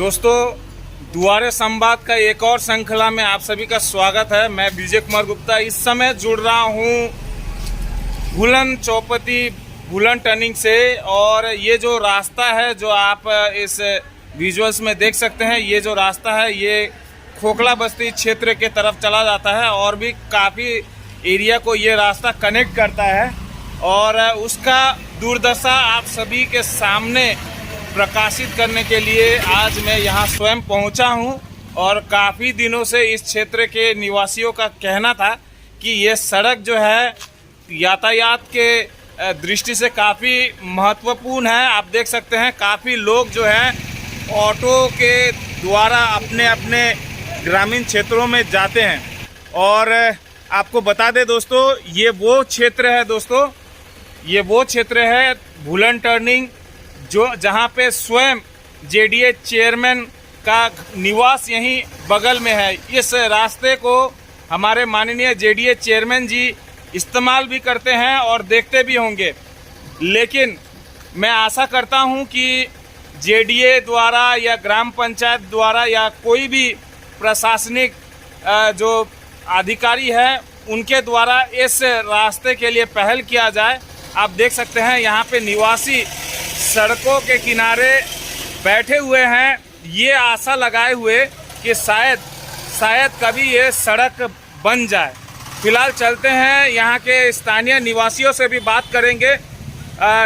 दोस्तों, दुआरे संवाद का एक और श्रृंखला में आप सभी का स्वागत है। मैं विजय कुमार गुप्ता इस समय जुड़ रहा हूँ भूलन चौपती भूलन टर्निंग से। और ये जो रास्ता है जो आप इस विजुअल्स में देख सकते हैं, ये जो रास्ता है ये खोखला बस्ती क्षेत्र के तरफ चला जाता है और भी काफ़ी एरिया को ये रास्ता कनेक्ट करता है। और उसका दुर्दशा आप सभी के सामने प्रकाशित करने के लिए आज मैं यहाँ स्वयं पहुँचा हूँ। और काफ़ी दिनों से इस क्षेत्र के निवासियों का कहना था कि ये सड़क जो है यातायात के दृष्टि से काफ़ी महत्वपूर्ण है। आप देख सकते हैं काफ़ी लोग जो है ऑटो के द्वारा अपने अपने ग्रामीण क्षेत्रों में जाते हैं। और आपको बता दें दोस्तों, ये वो क्षेत्र है दोस्तों, ये वो क्षेत्र है भूलन टर्निंग जो जहाँ पे स्वयं जेडीए चेयरमैन का निवास यहीं बगल में है। इस रास्ते को हमारे माननीय जेडीए चेयरमैन जी इस्तेमाल भी करते हैं और देखते भी होंगे। लेकिन मैं आशा करता हूं कि जेडीए द्वारा या ग्राम पंचायत द्वारा या कोई भी प्रशासनिक जो अधिकारी है उनके द्वारा इस रास्ते के लिए पहल किया जाए। आप देख सकते हैं यहाँ पे निवासी सड़कों के किनारे बैठे हुए हैं, ये आशा लगाए हुए कि शायद कभी ये सड़क बन जाए। फिलहाल चलते हैं यहाँ के स्थानीय निवासियों से भी बात करेंगे।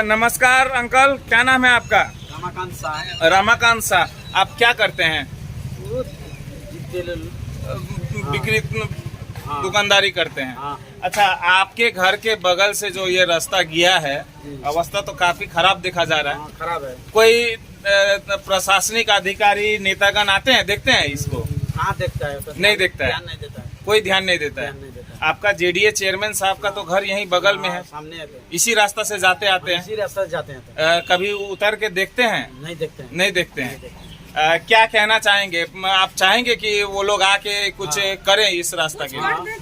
नमस्कार अंकल, क्या नाम है आपका? रमाकांत शाह। रमाकांत शाह, आप क्या करते हैं? बिक्री दुकानदारी करते हैं। हाँ। अच्छा, आपके घर के बगल से जो ये रास्ता गया है, अवस्था तो काफी खराब देखा जा रहा है। खराब है। कोई प्रशासनिक अधिकारी नेतागण आते हैं, देखते हैं इसको? हाँ, देखता है। नहीं देखता है, ध्यान नहीं देता है। कोई ध्यान नहीं देता है। आपका जेडीए चेयरमैन साहब का तो घर यहीं बगल में है, सामने है। इसी रास्ता से जाते आते हैं। इसी रास्ते से जाते हैं। कभी उतर के देखते हैं? नहीं देखते हैं। नहीं देखते हैं। क्या कहना चाहेंगे? आप चाहेंगे कि वो लोग आके कुछ करें इस रास्ता के लिए?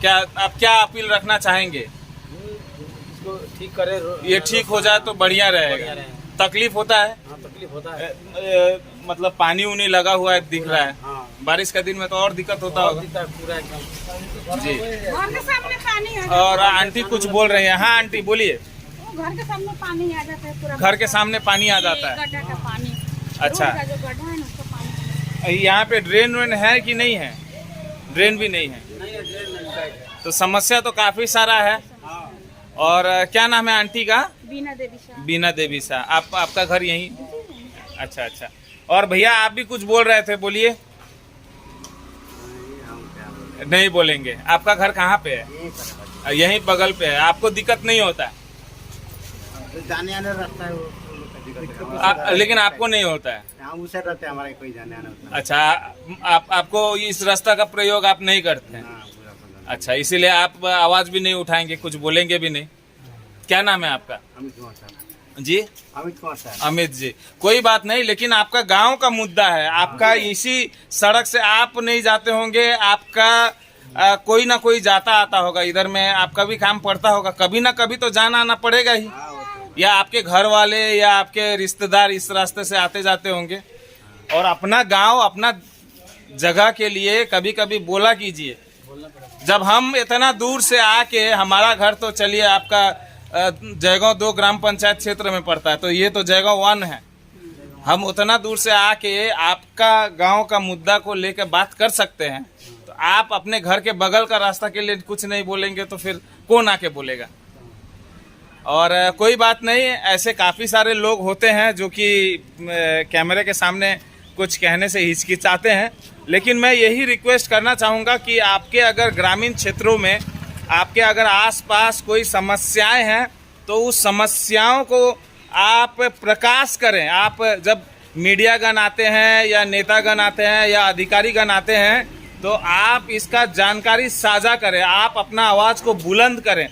क्या आप क्या अपील रखना चाहेंगे? इसको ठीक करे, ये ठीक हो जाए तो बढ़िया रहेगा। तकलीफ होता है? हाँ, तकलीफ होता है। मतलब पानी उनी लगा हुआ है, दिख रहा है। हाँ। बारिश का दिन में तो और दिक्कत होता होगा। पूरा एकदम जी। घर के सामने पानी आ और आंटी कुछ बोल रही है। हाँ आंटी बोलिए। घर के सामने पानी आ जाता है पूरा। घर के सामने पानी आ जाता है? गड्ढा का पानी। अच्छा। रोड का जो गड्ढा है ना, उसका पानी। यहाँ पे ड्रेन वेन है कि नहीं है? ड्रेन भी नहीं है तो समस्या तो काफी सारा है। और क्या नाम है आंटी का? बीना देवी शाह। बीना देवी शाह। आपका घर यहीं? अच्छा अच्छा। और भैया आप भी कुछ बोल रहे थे, बोलिए। नहीं बोलेंगे। आपका घर कहाँ पे है? यहीं बगल पे है। आपको दिक्कत नहीं होता है? जाने आने रास्ता है वो। लेकिन आपको नहीं होता है? हम उसे रहते हैं, हमारा कोई जाने आना होता है। अच्छा, आपको इस रास्ता का प्रयोग आप नहीं करते हैं? अच्छा, इसीलिए आप आवाज भी नहीं उठाएंगे, कुछ बोलेंगे भी नहीं। क्या नाम है आपका? अमित कुमार साहब जी? अमित कुमार साहब। अमित जी, कोई बात नहीं, लेकिन आपका गांव का मुद्दा है। आपका इसी सड़क से आप नहीं जाते होंगे, आपका कोई ना कोई जाता आता होगा इधर में, आपका भी काम पड़ता होगा, कभी ना कभी तो जाना आना पड़ेगा ही। या आपके घर वाले या आपके रिश्तेदार इस रास्ते से आते जाते होंगे। और अपना गांव, अपना जगह के लिए कभी कभी बोला कीजिए। जब हम इतना दूर से आके, हमारा घर तो चलिए आपका जयगांव 2 ग्राम पंचायत क्षेत्र में पड़ता है, तो ये तो जयगांव 1 है। हम उतना दूर से आके आपका गांव का मुद्दा को लेकर बात कर सकते हैं, तो आप अपने घर के बगल का रास्ता के लिए कुछ नहीं बोलेंगे तो फिर कौन आके बोलेगा? और कोई बात नहीं, ऐसे काफ़ी सारे लोग होते हैं जो कि कैमरे के सामने कुछ कहने से हिचकिचाते हैं। लेकिन मैं यही रिक्वेस्ट करना चाहूँगा कि आपके अगर ग्रामीण क्षेत्रों में, आपके अगर आसपास कोई समस्याएं हैं तो उस समस्याओं को आप प्रकाश करें। आप जब मीडियागण आते हैं या नेतागण आते हैं या अधिकारीगण आते हैं तो आप इसका जानकारी साझा करें, आप अपना आवाज़ को बुलंद करें,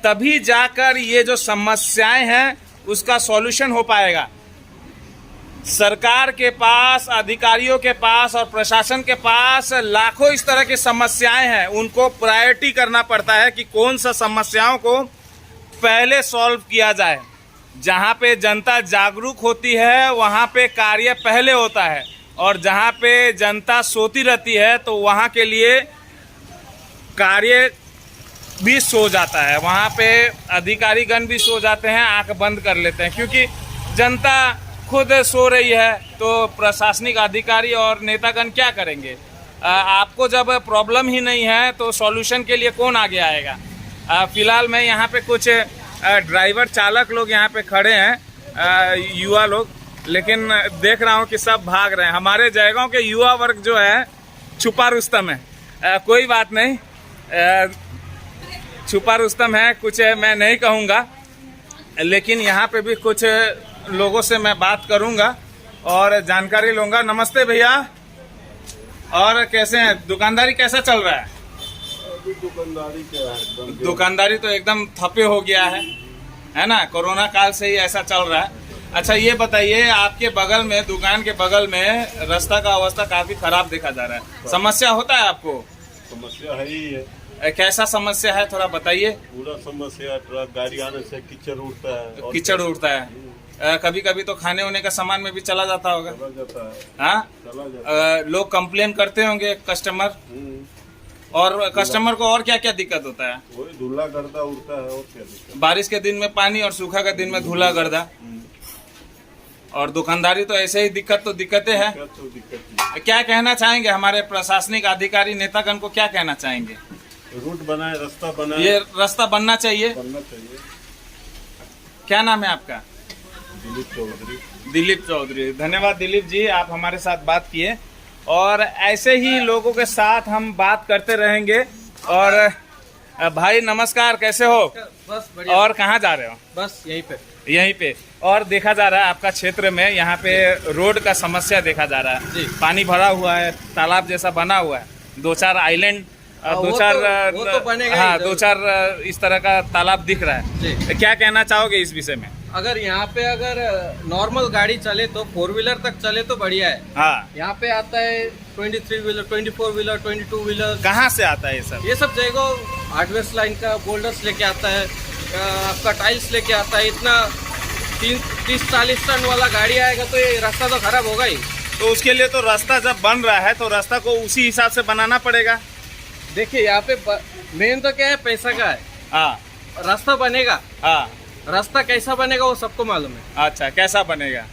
तभी जाकर ये जो समस्याएं हैं उसका सॉल्यूशन हो पाएगा। सरकार के पास, अधिकारियों के पास और प्रशासन के पास लाखों इस तरह की समस्याएं हैं, उनको प्रायोरिटी करना पड़ता है कि कौन सा समस्याओं को पहले सॉल्व किया जाए। जहाँ पे जनता जागरूक होती है वहाँ पे कार्य पहले होता है, और जहाँ पे जनता सोती रहती है तो वहाँ के लिए कार्य भी सो जाता है। वहाँ पे अधिकारीगण भी सो जाते हैं, आंख बंद कर लेते हैं, क्योंकि जनता खुद सो रही है तो प्रशासनिक अधिकारी और नेतागण क्या करेंगे। आपको जब प्रॉब्लम ही नहीं है तो सॉल्यूशन के लिए कौन आगे आएगा। फिलहाल मैं यहाँ पे कुछ ड्राइवर चालक लोग यहाँ पे खड़े हैं, युवा लोग, लेकिन देख रहा हूँ कि सब भाग रहे हैं। हमारे जयगांव के युवा वर्ग जो है छुपा रुस्तम है। कोई बात नहीं, छुपा रुस्तम है, कुछ मैं नहीं कहूँगा, लेकिन यहाँ पे भी कुछ लोगों से मैं बात करूँगा और जानकारी लूँगा। नमस्ते भैया, और कैसे हैं? दुकानदारी कैसा चल रहा है? दुकानदारी क्या है, दुकानदारी तो एकदम थपे हो गया है ना, कोरोना काल से ही ऐसा चल रहा है। अच्छा ये बताइए, आपके बगल में, दुकान के बगल में रास्ता का अवस्था काफी खराब देखा जा रहा है, समस्या होता है आपको? समस्या है ही है। कैसा समस्या है थोड़ा बताइए। पूरा समस्या, ट्रक गाड़ी आने से कीचड़ उड़ता है और कीचड़ उड़ता है, कभी कभी तो खाने होने का सामान में भी चला जाता होगा। चला जाता है, हाँ, चला जाता है। लोग कंप्लेन करते होंगे कस्टमर, और कस्टमर को और क्या क्या दिक्कत होता है? वही धुला गर्दा उड़ता है और क्या दिक्कत। बारिश के दिन में पानी और सूखा के दिन में धूला गर्दा, और दुकानदारी तो ऐसे ही दिक्कत तो दिक्कतें हैं। क्या तो दिक्कत नहीं। क्या कहना चाहेंगे हमारे प्रशासनिक अधिकारी नेतागण को, क्या कहना चाहेंगे? रूट बनाए, रास्ता बनाए, ये रास्ता बनना चाहिए। बनना चाहिए। क्या नाम है आपका? दिलीप चौधरी। दिलीप चौधरी, धन्यवाद दिलीप जी, आप हमारे साथ बात किए, और ऐसे ही लोगों के साथ हम बात करते रहेंगे। और भाई नमस्कार, कैसे हो? बस बढ़िया। और कहाँ जा रहे हो? बस यहीं पे। और देखा जा रहा है आपका क्षेत्र में यहाँ पे रोड का समस्या देखा जा रहा है। जी। पानी भरा हुआ है, तालाब जैसा बना हुआ है, दो चार आइलैंड, वो तो बनेगा ही हाँ, जरूर। दो चार इस तरह का तालाब दिख रहा है। जी। क्या कहना चाहोगे इस विषय में? अगर यहाँ पे अगर नॉर्मल गाड़ी चले तो 4 व्हीलर तक चले तो बढ़िया है। हाँ, यहाँ पे आता है 23 व्हीलर, 24 व्हीलर, 22 व्हीलर, कहाँ से आता है ये सब? ये सब जगह हार्डवेयर लाइन का बोल्डर्स लेके आता है, आपका टाइल्स लेके आता है। इतना 30-40 टन वाला गाड़ी आएगा तो ये रास्ता तो खराब होगा ही। तो उसके लिए तो रास्ता जब बन रहा है तो रास्ता को उसी हिसाब से बनाना पड़ेगा। देखिए यहाँ पे मेन तो क्या है, पैसा का है। हाँ रास्ता बनेगा, हाँ, रास्ता कैसा बनेगा वो सबको मालूम है। अच्छा, कैसा बनेगा?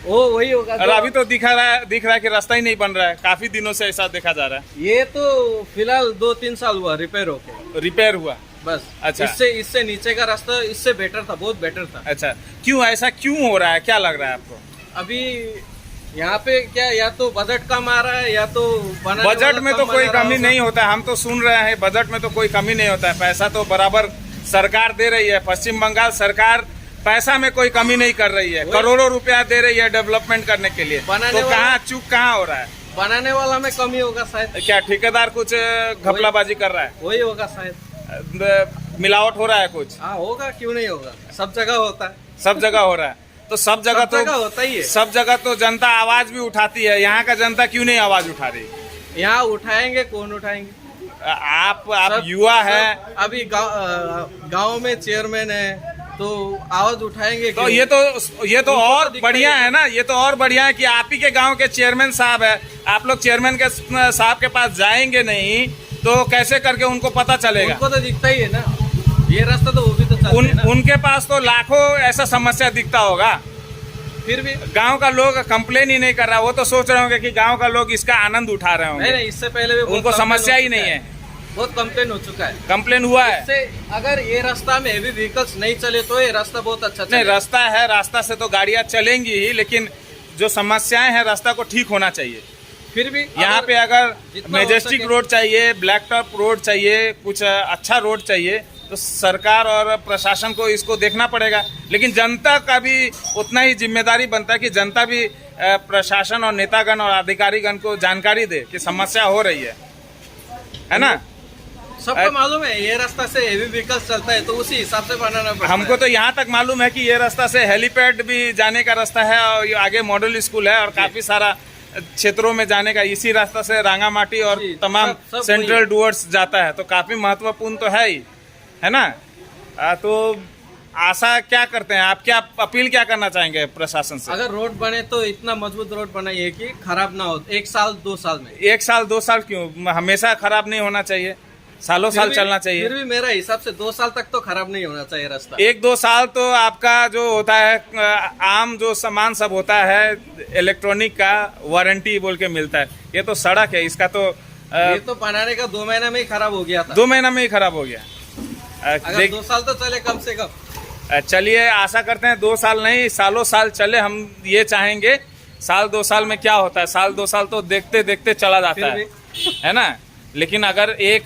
वो वही होगा और अभी तो दिख रहा है कि रास्ता ही नहीं बन रहा है, काफी दिनों से ऐसा देखा जा रहा है। ये तो फिलहाल 2-3 साल हुआ रिपेयर होके, रिपेयर हुआ? बस। अच्छा। इससे नीचे का रास्ता इससे बेटर था, बहुत बेटर था। अच्छा, क्यों ऐसा क्यों हो रहा है, क्या लग रहा है आपको? अभी यहाँ पे क्या, या तो बजट कम आ रहा है या तो बजट में तो कोई कमी नहीं होता, हम तो सुन रहे हैं बजट में तो कोई कमी नहीं होता है, पैसा तो बराबर सरकार दे रही है। पश्चिम बंगाल सरकार पैसा में कोई कमी नहीं कर रही है, करोड़ों रुपया दे रही है डेवलपमेंट करने के लिए। तो कहाँ चूक कहाँ हो रहा है? बनाने वाला में कमी होगा शायद। क्या ठेकेदार कुछ घपलाबाजी कर रहा है? वही होगा शायद। मिलावट हो रहा है कुछ? हाँ होगा, क्यों नहीं होगा, सब जगह होता है। सब जगह हो रहा है, तो सब जगह तो होता ही है। सब जगह तो जनता आवाज भी उठाती है, यहाँ का जनता क्यों नहीं आवाज उठा रही? यहाँ उठाएंगे, कौन उठाएंगे? आप युवा है, अभी गांव में चेयरमैन है तो आवाज उठाएंगे। तो ये तो और बढ़िया है ना, ये तो और बढ़िया है कि आप ही के गांव के चेयरमैन साहब है। आप लोग चेयरमैन के साहब के पास जाएंगे नहीं तो कैसे करके उनको पता चलेगा? उनको तो दिखता ही है ना, ये रास्ता तो वो भी तो चलते हैं ना। उनके पास तो लाखों ऐसा समस्या दिखता होगा, फिर भी गांव का लोग कंप्लेन ही नहीं कर रहा। वो तो सोच रहे होंगे कि गांव का लोग इसका आनंद उठा रहे होंगे। नहीं, इससे पहले भी उनको समस्या ही नहीं है, बहुत कंप्लेन हो चुका है। कंप्लेन हुआ है। इससे अगर ये रास्ता में हेवी व्हीकल्स नहीं चले तो ये रास्ता बहुत अच्छा नहीं, चलेगा। रास्ता है, रास्ता से तो गाड़ियां चलेंगी ही, लेकिन जो समस्याएं हैं रास्ता को ठीक होना चाहिए। फिर भी यहाँ पे अगर जितना हो मैजेस्टिक सके- रोड चाहिए, ब्लैक टॉप रोड चाहिए, कुछ अच्छा रोड चाहिए, तो सरकार और प्रशासन को इसको देखना पड़ेगा। लेकिन जनता का भी उतना ही जिम्मेदारी बनता है कि जनता भी प्रशासन और नेतागण और अधिकारीगण को जानकारी दे कि समस्या हो रही है ना? सबको मालूम है ये रास्ता से हेवी व्हीकल्स चलता है तो उसी हिसाब से बनाना पड़ता हमको तो यहाँ तक मालूम है कि ये रास्ता से हेलीपैड भी जाने का रास्ता है, और ये आगे मॉडल स्कूल है, और काफी सारा क्षेत्रों में जाने का इसी रास्ता से रांगामाटी और जी, तमाम सब सेंट्रल डुवर्स जाता है, तो काफी महत्वपूर्ण तो है ही, है ना? तो आशा क्या करते हैं आप, क्या अपील क्या करना चाहेंगे प्रशासन से? अगर रोड बने तो इतना मजबूत रोड बनाइए कि खराब ना हो, 1 साल 2 साल में। 1 साल 2 साल क्यों, हमेशा खराब नहीं होना चाहिए, सालों साल चलना चाहिए। फिर भी मेरा हिसाब से 2 साल तक तो खराब नहीं होना चाहिए रास्ता। 1-2 साल तो आपका जो होता है आम जो सामान सब होता है इलेक्ट्रॉनिक का वारंटी बोल के मिलता है, ये तो सड़क है, इसका तो ये तो बनाने का 2 महीने में ही खराब हो गया था। 2 महीना में ही खराब हो गया। अगर 2 साल तो चले कम से कम। चलिए आशा करते हैं 2 साल नहीं सालों साल चले, हम ये चाहेंगे। साल 2 साल में क्या होता है, साल 2 साल तो देखते देखते चला जाता है ना। लेकिन अगर एक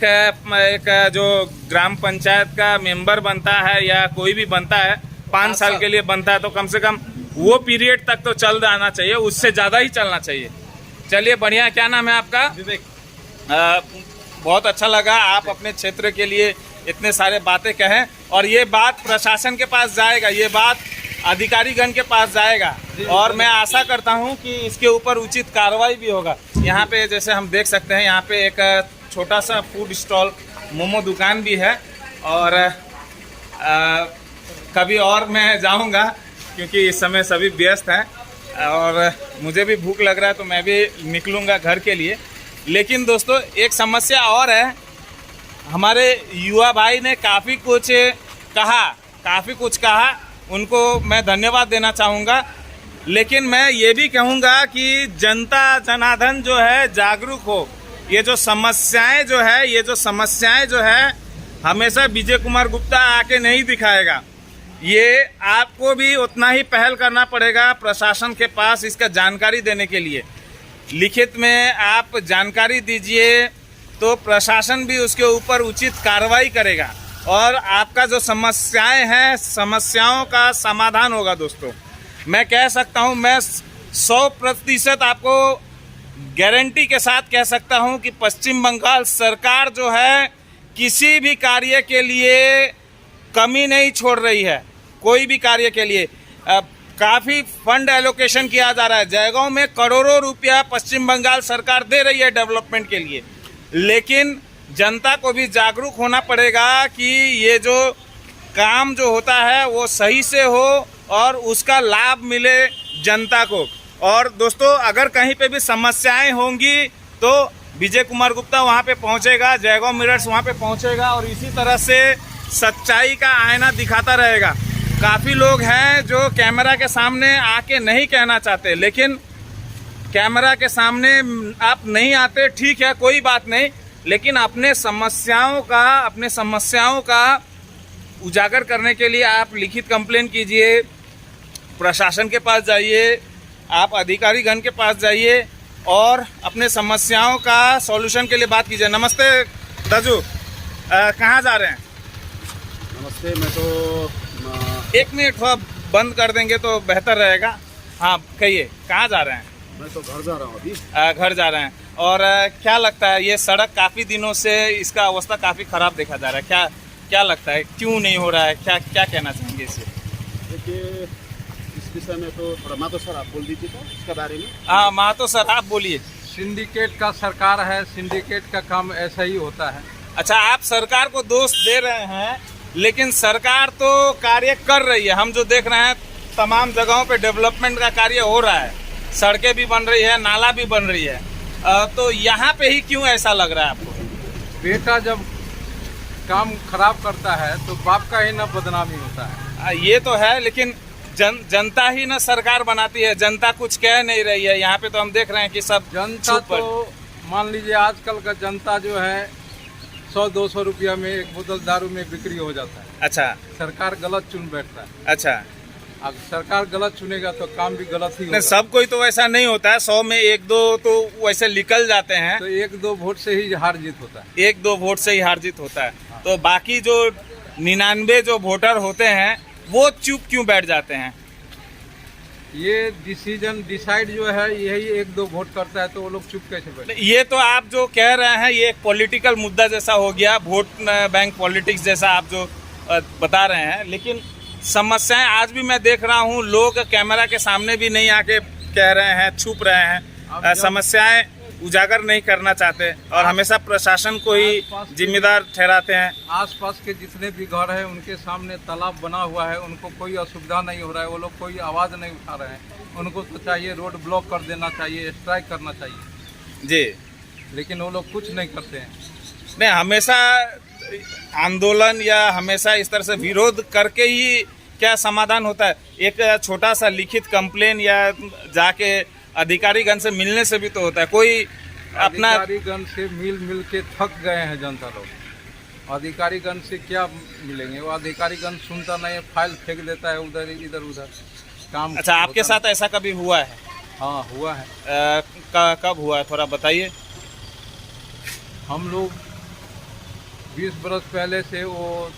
जो ग्राम पंचायत का मेंबर बनता है या कोई भी बनता है 5 साल के लिए बनता है, तो कम से कम वो पीरियड तक तो चल जाना चाहिए, उससे ज़्यादा ही चलना चाहिए। चलिए बढ़िया, क्या नाम है आपका? विवेक। बहुत अच्छा लगा आप अपने क्षेत्र के लिए इतने सारे बातें कहें, और ये बात प्रशासन के पास जाएगा, ये बात अधिकारीगण के पास जाएगा, और मैं आशा करता हूं कि इसके ऊपर उचित कार्रवाई भी होगा। यहाँ पे जैसे हम देख सकते हैं, यहाँ पे एक छोटा सा फूड स्टॉल मोमो दुकान भी है, और कभी और मैं जाऊंगा क्योंकि इस समय सभी व्यस्त हैं और मुझे भी भूख लग रहा है, तो मैं भी निकलूंगा घर के लिए। लेकिन दोस्तों एक समस्या और है, हमारे युवा भाई ने काफ़ी कुछ कहा, उनको मैं धन्यवाद देना चाहूँगा। लेकिन मैं ये भी कहूँगा कि जनता जनार्दन जो है जागरूक हो। ये जो समस्याएं जो है हमेशा विजय कुमार गुप्ता आके नहीं दिखाएगा, ये आपको भी उतना ही पहल करना पड़ेगा प्रशासन के पास इसका जानकारी देने के लिए। लिखित में आप जानकारी दीजिए तो प्रशासन भी उसके ऊपर उचित कार्रवाई करेगा और आपका जो समस्याएं हैं, समस्याओं का समाधान होगा। दोस्तों मैं कह सकता हूं, मैं 100% आपको गारंटी के साथ कह सकता हूं कि पश्चिम बंगाल सरकार जो है किसी भी कार्य के लिए कमी नहीं छोड़ रही है। कोई भी कार्य के लिए काफ़ी फंड एलोकेशन किया जा रहा है। जयगांव में करोड़ों रुपया पश्चिम बंगाल सरकार दे रही है डेवलपमेंट के लिए, लेकिन जनता को भी जागरूक होना पड़ेगा कि ये जो काम जो होता है वो सही से हो और उसका लाभ मिले जनता को। और दोस्तों अगर कहीं पे भी समस्याएं होंगी तो विजय कुमार गुप्ता वहाँ पे पहुँचेगा, जयगांव मिरर्स वहाँ पे पहुँचेगा और इसी तरह से सच्चाई का आईना दिखाता रहेगा। काफ़ी लोग हैं जो कैमरा के सामने आके नहीं कहना चाहते, लेकिन कैमरा के सामने आप नहीं आते, ठीक है, कोई बात नहीं, लेकिन अपने समस्याओं का उजागर करने के लिए आप लिखित कंप्लेन कीजिए, प्रशासन के पास जाइए, आप अधिकारीगण के पास जाइए और अपने समस्याओं का सॉल्यूशन के लिए बात कीजिए। नमस्ते दाजू, कहाँ जा रहे हैं? नमस्ते, मैं तो 1 मिनट थोड़ा बंद कर देंगे तो बेहतर रहेगा। हाँ कहिए, कहाँ जा रहे हैं? मैं तो घर जा रहा हूँ अभी। घर जा रहे हैं। और क्या लगता है, ये सड़क काफ़ी दिनों से इसका अवस्था काफ़ी ख़राब देखा जा रहा है, क्या लगता है क्यों नहीं हो रहा है, क्या कहना चाहेंगे इससे? देखिए इस विषय में तो थोड़ा मातो सर आप बोल दीजिए तो इसके बारे में। हाँ मातो सर आप बोलिए। सिंडिकेट का सरकार है, सिंडिकेट का काम ऐसा ही होता है। अच्छा, आप सरकार को दोष दे रहे हैं, लेकिन सरकार तो कार्य कर रही है। हम जो देख रहे हैं तमाम जगहों पे डेवलपमेंट का कार्य हो रहा है, सड़कें भी बन रही है, नाला भी बन रही है, तो यहाँ पे ही क्यों ऐसा लग रहा है आपको? बेटा जब काम खराब करता है तो बाप का ही ना बदनामी होता है। ये तो है, लेकिन जनता ही ना सरकार बनाती है, जनता कुछ कह नहीं रही है। यहाँ पे तो हम देख रहे हैं कि सब जनता तो मान लीजिए आजकल का जनता जो है 100-200 रुपया में एक बोतल दारू में बिक्री हो जाता है। अच्छा, सरकार गलत चुन बैठता है। अच्छा, अगर सरकार गलत चुनेगा तो काम भी गलत ही होगा। नहीं, सब कोई तो वैसा नहीं होता है, 100 में 1-2 तो वैसे निकल जाते हैं, तो 1-2 वोट से ही हार जीत होता है। 1-2 वोट से ही हार जीत होता है। तो बाकी जो 99 जो वोटर होते हैं वो चुप क्यों बैठ जाते हैं? ये डिसाइड जो है यही 1-2 वोट करता है, तो वो लोग चुप कैसे बैठे? ये तो आप जो कह रहे हैं ये एक पॉलिटिकल मुद्दा जैसा हो गया, वोट बैंक पॉलिटिक्स जैसा आप जो बता रहे हैं, लेकिन समस्याएं आज भी मैं देख रहा हूं, लोग कैमरा के सामने भी नहीं आके कह रहे हैं, छुप रहे हैं। समस्याएं उजागर नहीं करना चाहते और हमेशा प्रशासन को ही जिम्मेदार ठहराते हैं। आसपास के जितने भी घर हैं उनके सामने तालाब बना हुआ है, उनको कोई असुविधा नहीं हो रहा है, वो लोग कोई आवाज़ नहीं उठा रहे हैं। उनको तो चाहिए रोड ब्लॉक कर देना चाहिए, स्ट्राइक करना चाहिए जी, लेकिन वो लोग कुछ नहीं करते हैं। नहीं, हमेशा आंदोलन या हमेशा इस तरह से विरोध करके ही क्या समाधान होता है? एक छोटा सा लिखित कंप्लेन या जाके अधिकारीगण से मिलने से भी तो होता है। कोई अपना अधिकारीगण से मिल के थक गए हैं जनता लोग। अधिकारीगण से क्या मिलेंगे? वो अधिकारीगण सुनता नहीं है, फाइल फेंक देता है उधर इधर उधर काम। अच्छा, आपके साथ ऐसा कभी हुआ है? हाँ, हुआ है। कब हुआ है, थोड़ा बताइए। हम लोग 20 बरस पहले से वो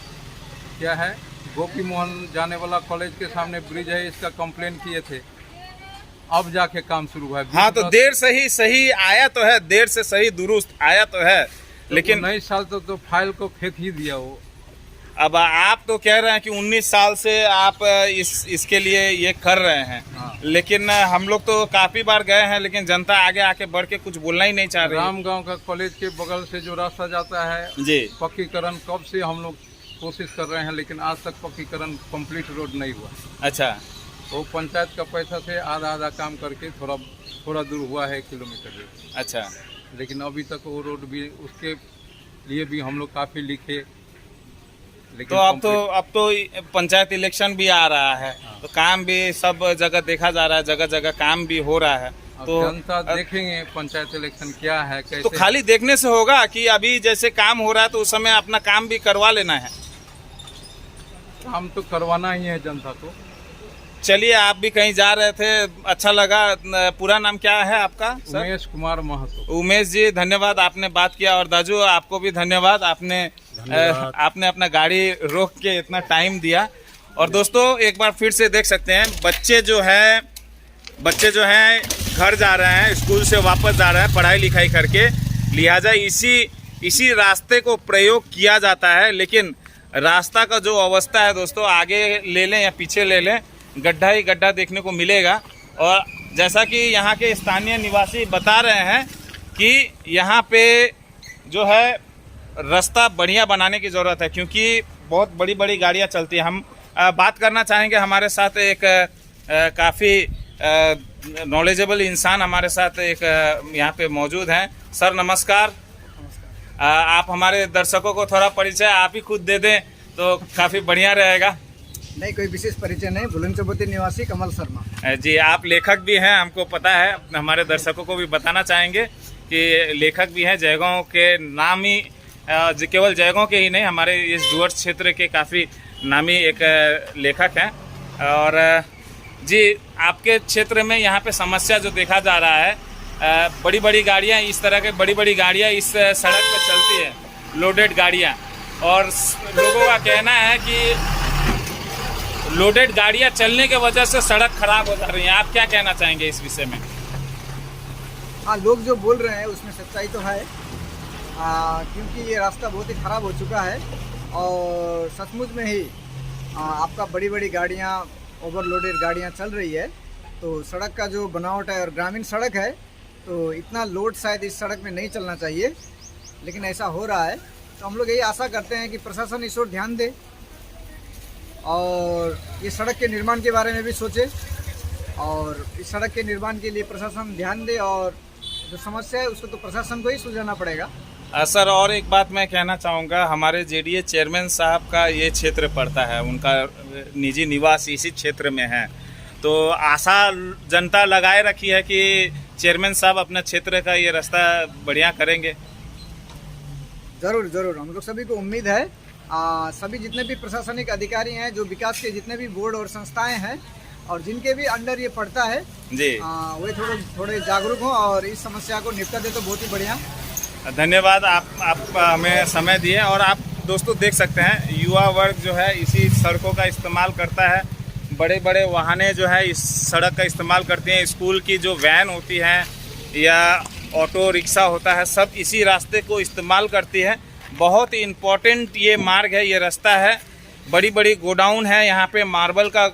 क्या है गोपी मोहन जाने वाला कॉलेज के सामने ब्रिज है, इसका कंप्लेन किए थे, अब जाके काम शुरू हुआ है। हाँ, तो देर से ही सही आया तो है, देर से सही दुरुस्त आया तो है, लेकिन 19 साल तो फाइल को फेंक ही दिया वो। अब आप तो कह रहे हैं कि 19 साल से आप इसके लिए ये कर रहे हैं। हाँ। लेकिन हम लोग तो काफी बार गए हैं, लेकिन जनता आगे आके बढ़ के कुछ बोलना ही नहीं चाह रही है। रामगांव का कॉलेज के बगल से जो रास्ता जाता है जी, पक्कीकरण कब से हम लोग कोशिश कर रहे हैं, लेकिन आज तक पक्कीकरण कंप्लीट रोड नहीं हुआ। अच्छा, वो पंचायत का पैसा से आधा काम करके थोड़ा दूर हुआ है, 1 किलोमीटर। अच्छा, लेकिन अभी तक वो रोड भी, उसके लिए भी हम लोग काफ़ी लिखे, तो अब तो पंचायत इलेक्शन भी आ रहा है। हाँ। तो काम भी सब जगह देखा जा रहा है, जगह जगह काम भी हो रहा है। तो जनता देखेंगे पंचायत इलेक्शन क्या है, कैसे। तो खाली देखने से होगा कि अभी जैसे काम हो रहा है तो उस समय अपना काम भी करवा लेना है। काम तो करवाना ही है जनता को। चलिए, आप भी कहीं जा रहे थे, अच्छा लगा। पूरा नाम क्या है आपका? उमेश कुमार महतो। उमेश जी, धन्यवाद, आपने बात किया। और दाजू, आपको भी धन्यवाद, आपने अपना गाड़ी रोक के इतना टाइम दिया। और दोस्तों, एक बार फिर से देख सकते हैं, बच्चे जो हैं घर जा रहे हैं, स्कूल से वापस जा रहे हैं पढ़ाई लिखाई करके, लिहाजा इसी रास्ते को प्रयोग किया जाता है। लेकिन रास्ता का जो अवस्था है दोस्तों, आगे ले लें या पीछे ले लें, गड्ढा ही गड्ढा देखने को मिलेगा। और जैसा कि यहाँ के स्थानीय निवासी बता रहे हैं कि यहाँ पे जो है रास्ता बढ़िया बनाने की ज़रूरत है, क्योंकि बहुत बड़ी बड़ी गाड़ियाँ चलती हैं। हम बात करना चाहेंगे, हमारे साथ एक काफ़ी नॉलेजेबल इंसान हमारे साथ एक यहाँ पे मौजूद हैं। सर नमस्कार। आप हमारे दर्शकों को थोड़ा परिचय आप ही खुद दे दें तो काफ़ी बढ़िया रहेगा। नहीं, कोई विशेष परिचय नहीं। बुलंद चौबती निवासी कमल शर्मा जी, आप लेखक भी हैं, हमको पता है। हमारे दर्शकों को भी बताना चाहेंगे कि लेखक भी हैं। जयगांव के नाम ही, केवल जयगांव के ही नहीं, हमारे इस डुवर्स क्षेत्र के काफ़ी नामी एक लेखक हैं। और जी, आपके क्षेत्र में यहाँ पे समस्या जो देखा जा रहा है, बड़ी बड़ी गाड़ियाँ, इस तरह के बड़ी बड़ी गाड़ियाँ इस सड़क पर चलती है, लोडेड गाड़ियाँ, और लोगों का कहना है कि लोडेड गाड़ियाँ चलने की वजह से सड़क खराब हो जा रही है। आप क्या कहना चाहेंगे इस विषय में? हाँ, लोग जो बोल रहे हैं उसमें सच्चाई तो है, क्योंकि ये रास्ता बहुत ही ख़राब हो चुका है और सचमुच में ही आपका बड़ी बड़ी गाड़ियाँ, ओवरलोडेड गाड़ियाँ चल रही है। तो सड़क का जो बनावट है और ग्रामीण सड़क है, तो इतना लोड शायद इस सड़क में नहीं चलना चाहिए, लेकिन ऐसा हो रहा है। तो हम लोग यही आशा करते हैं कि प्रशासन इस ओर ध्यान दे और ये सड़क के निर्माण के बारे में भी सोचे, और इस सड़क के निर्माण के लिए प्रशासन ध्यान दे, और जो समस्या है उसको तो प्रशासन को ही सुलझाना पड़ेगा। सर, और एक बात मैं कहना चाहूँगा, हमारे जेडीए चेयरमैन साहब का ये क्षेत्र पड़ता है, उनका निजी निवास इसी क्षेत्र में है। तो आशा जनता लगाए रखी है कि चेयरमैन साहब अपने क्षेत्र का ये रास्ता बढ़िया करेंगे। ज़रूर ज़रूर, हम लोग सभी को उम्मीद है। सभी जितने भी प्रशासनिक अधिकारी हैं, जो विकास के जितने भी बोर्ड और संस्थाएं हैं और जिनके भी अंडर ये पड़ता है जी, वे थोड़े जागरूक हों और इस समस्या को निपटा दे तो बहुत ही बढ़िया। धन्यवाद, आप हमें समय दिए। और आप दोस्तों देख सकते हैं, युवा वर्ग जो है इसी सड़कों का इस्तेमाल करता है। बड़े बड़े वाहनें जो है इस सड़क का इस्तेमाल करती हैं। स्कूल की जो वैन होती हैं या ऑटो रिक्शा होता है, सब इसी रास्ते को इस्तेमाल करती है। बहुत ही इम्पोर्टेंट ये मार्ग है, ये रास्ता है। बड़ी बड़ी गोडाउन है यहाँ पे, मार्बल का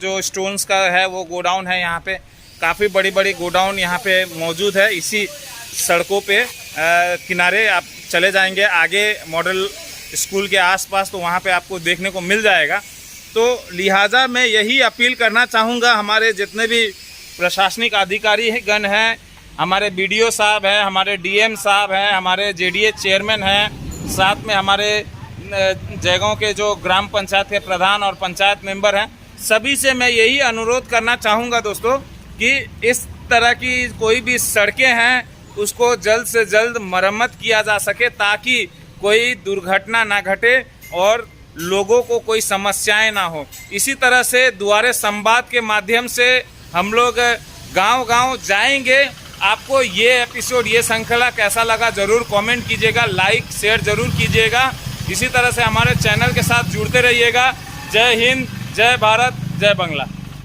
जो स्टोन्स का है वो गोडाउन है यहाँ पे। काफ़ी बड़ी बड़ी गोडाउन यहाँ पे मौजूद है इसी सड़कों पे किनारे आप चले जाएंगे आगे मॉडल स्कूल के आसपास, तो वहाँ पे आपको देखने को मिल जाएगा। तो लिहाजा मैं यही अपील करना चाहूँगा, हमारे जितने भी प्रशासनिक अधिकारी गण हैं, हमारे BDO साहब हैं, हमारे DM साहब हैं, हमारे JDA चेयरमैन हैं, साथ में हमारे जगहों के जो ग्राम पंचायत के प्रधान और पंचायत मेंबर हैं, सभी से मैं यही अनुरोध करना चाहूँगा दोस्तों कि इस तरह की कोई भी सड़कें हैं उसको जल्द से जल्द मरम्मत किया जा सके, ताकि कोई दुर्घटना ना घटे और लोगों को कोई समस्याएं ना हो। इसी तरह से दुआरे संवाद के माध्यम से हम लोग गांव-गांव जाएंगे। आपको ये एपिसोड, ये श्रृंखला कैसा लगा ज़रूर कमेंट कीजिएगा, लाइक शेयर ज़रूर कीजिएगा। इसी तरह से हमारे चैनल के साथ जुड़ते रहिएगा। जय हिंद, जय भारत, जय बांग्ला।